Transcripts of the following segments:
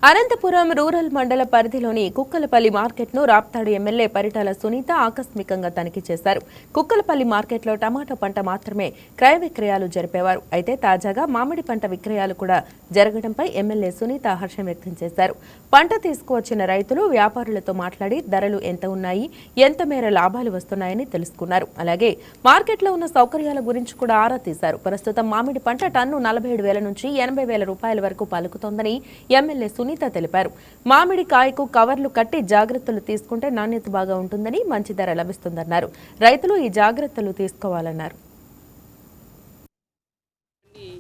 Anantapuram rural మండల పరిధిలోని కుక్కలపల్లి మార్కెట్ను రాప్తాడు ఎమ్మెల్యే పరిటాల సునీత ఆకస్మికంగా తనిఖీ చేశారు. కుక్కలపల్లి మార్కెట్లో టమాటా పంట మాత్రమే క్రయ విక్రయాలు జరిపేవారు. అయితే తాజాగా మామిడి పంట విక్రయాలు కూడా జరగడంపై ఎమ్మెల్యే సునీత హర్షం వ్యక్తం చేశారు. పంట తీసుకువచ్చిన రైతులు వ్యాపారులతో మాట్లాడి ధరలు ఎంత ఉన్నాయి, ఎంత మేర లాభాలు వస్తున్నాయని తెలుసుకున్నారు. అలాగే మార్కెట్లో ఉన్న సౌకర్యాల గురించి కూడా ఆరా తీశారు. ప్రస్తుతం మామిడి పంట టన్ను 47,000 నుంచి 80,000 రూపాయల వరకు పలుకుతోందని ఎమ్మెల్యే సునీత తెలిపారు. మామిడి కాయకు కవర్లు కట్టి జాగ్రత్తలు తీసుకుంటే నాణ్యత బాగా ఉంటుందని, మంచి ధర లభిస్తుందన్నారు. రైతులు ఈ జాగ్రత్తలు తీసుకోవాలన్నారు.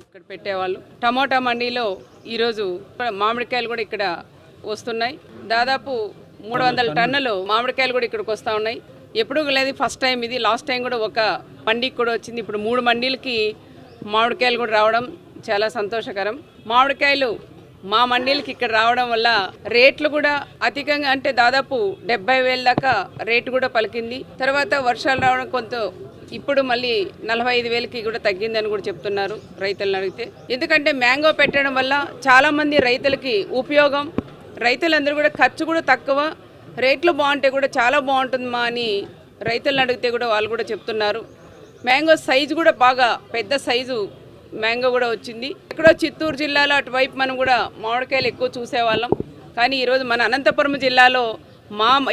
ఇక్కడ పెట్టేవాళ్ళు టమోటా మండీలో ఈరోజు మామిడికాయలు కూడా ఇక్కడ వస్తున్నాయి. దాదాపు 300 టన్నులు మామిడికాయలు కూడా ఇక్కడికి వస్తూ ఉన్నాయి. ఎప్పుడూ లేదు, ఫస్ట్ టైం ఇది. లాస్ట్ టైం కూడా ఒక మండీకి కూడా వచ్చింది. ఇప్పుడు 3 మండీలకి మామిడికాయలు కూడా రావడం చాలా సంతోషకరం. మామిడికాయలు మా మండీలకి ఇక్కడ రావడం వల్ల రేట్లు కూడా అధికంగా, అంటే దాదాపు 70,000 దాకా రేటు కూడా పలికింది. తర్వాత వర్షాలు రావడం కొంత ఇప్పుడు మళ్ళీ 45,000కి కూడా తగ్గిందని కూడా చెప్తున్నారు రైతులను అడిగితే. ఎందుకంటే మ్యాంగో పెట్టడం వల్ల చాలామంది రైతులకి ఉపయోగం, రైతులందరూ కూడా ఖర్చు కూడా తక్కువ, రేట్లు బాగుంటే కూడా చాలా బాగుంటుందమ్మా అని రైతులను అడిగితే కూడా వాళ్ళు కూడా చెప్తున్నారు. మ్యాంగో సైజు కూడా బాగా పెద్ద సైజు మ్యాంగో కూడా వచ్చింది. ఎక్కడో చిత్తూరు జిల్లాలో అటువైపు మనం కూడా మామిడికాయలు ఎక్కువ చూసేవాళ్ళం. కానీ ఈరోజు మన అనంతపురం జిల్లాలో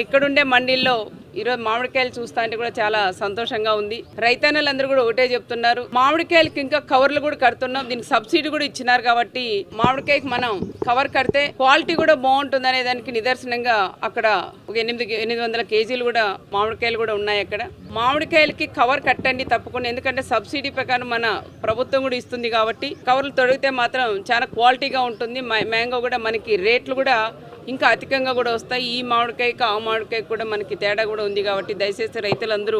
ఇక్కడుండే మండీల్లో ఈరోజు మామిడికాయలు చూస్తా అంటే కూడా చాలా సంతోషంగా ఉంది. రైతన్నలందరూ కూడా ఒకటే చెప్తున్నారు, మామిడికాయలకి ఇంకా కవర్లు కూడా కడుతున్నాం, దీనికి సబ్సిడీ కూడా ఇచ్చినారు కాబట్టి మామిడికాయకి మనం కవర్ కడితే క్వాలిటీ కూడా బాగుంటుంది అనే దానికి నిదర్శనంగా అక్కడ ఒక 800 కేజీలు కూడా మామిడికాయలు కూడా ఉన్నాయి. అక్కడ మామిడికాయలకి కవర్ కట్టండి తప్పకుండా, ఎందుకంటే సబ్సిడీ ప్రకారం మన ప్రభుత్వం కూడా ఇస్తుంది కాబట్టి కవర్లు తొడిగితే మాత్రం చాలా క్వాలిటీగా ఉంటుంది. మ్యాంగో కూడా మనకి రేట్లు కూడా ఇంకా అధికంగా కూడా వస్తాయి. ఈ మామిడికాయకి ఆ మామిడికాయకి కూడా మనకి తేడా కూడా ఉంది కాబట్టి దయచేసి రైతులందరూ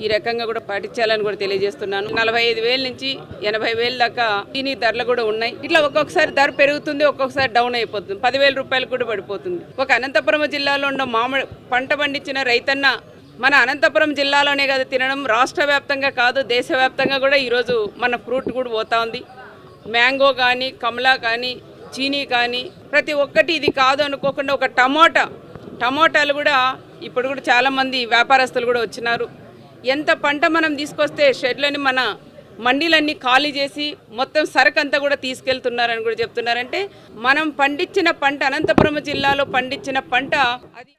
ఈ రకంగా కూడా పాటించాలని కూడా తెలియజేస్తున్నాను. 45,000 నుంచి 80,000 దాకా దీని ధరలు కూడా ఉన్నాయి. ఇట్లా ఒక్కొక్కసారి ధర పెరుగుతుంది, ఒక్కొక్కసారి డౌన్ అయిపోతుంది, 10,000 రూపాయలు కూడా పడిపోతుంది. ఒక అనంతపురం జిల్లాలో ఉన్న మామిడి పంట పండించిన రైతన్న మన అనంతపురం జిల్లాలోనే కదా తినడం, రాష్ట్ర వ్యాప్తంగా కాదు దేశవ్యాప్తంగా కూడా ఈరోజు మన ఫ్రూట్ కూడా పోతా ఉంది. మ్యాంగో కానీ, కమలా కానీ, చీనీ కానీ ప్రతి ఒక్కటి ఇది కాదు అనుకోకుండా ఒక టమోటాలు కూడా ఇప్పుడు కూడా చాలామంది వ్యాపారస్తులు కూడా వచ్చినారు. ఎంత పంట మనం తీసుకొస్తే షెడ్లని మన మండీలన్నీ ఖాళీ చేసి మొత్తం సరుకు అంతా కూడా తీసుకెళ్తున్నారని కూడా చెప్తున్నారంటే మనం పండించిన పంట, అనంతపురం జిల్లాలో పండించిన పంట అది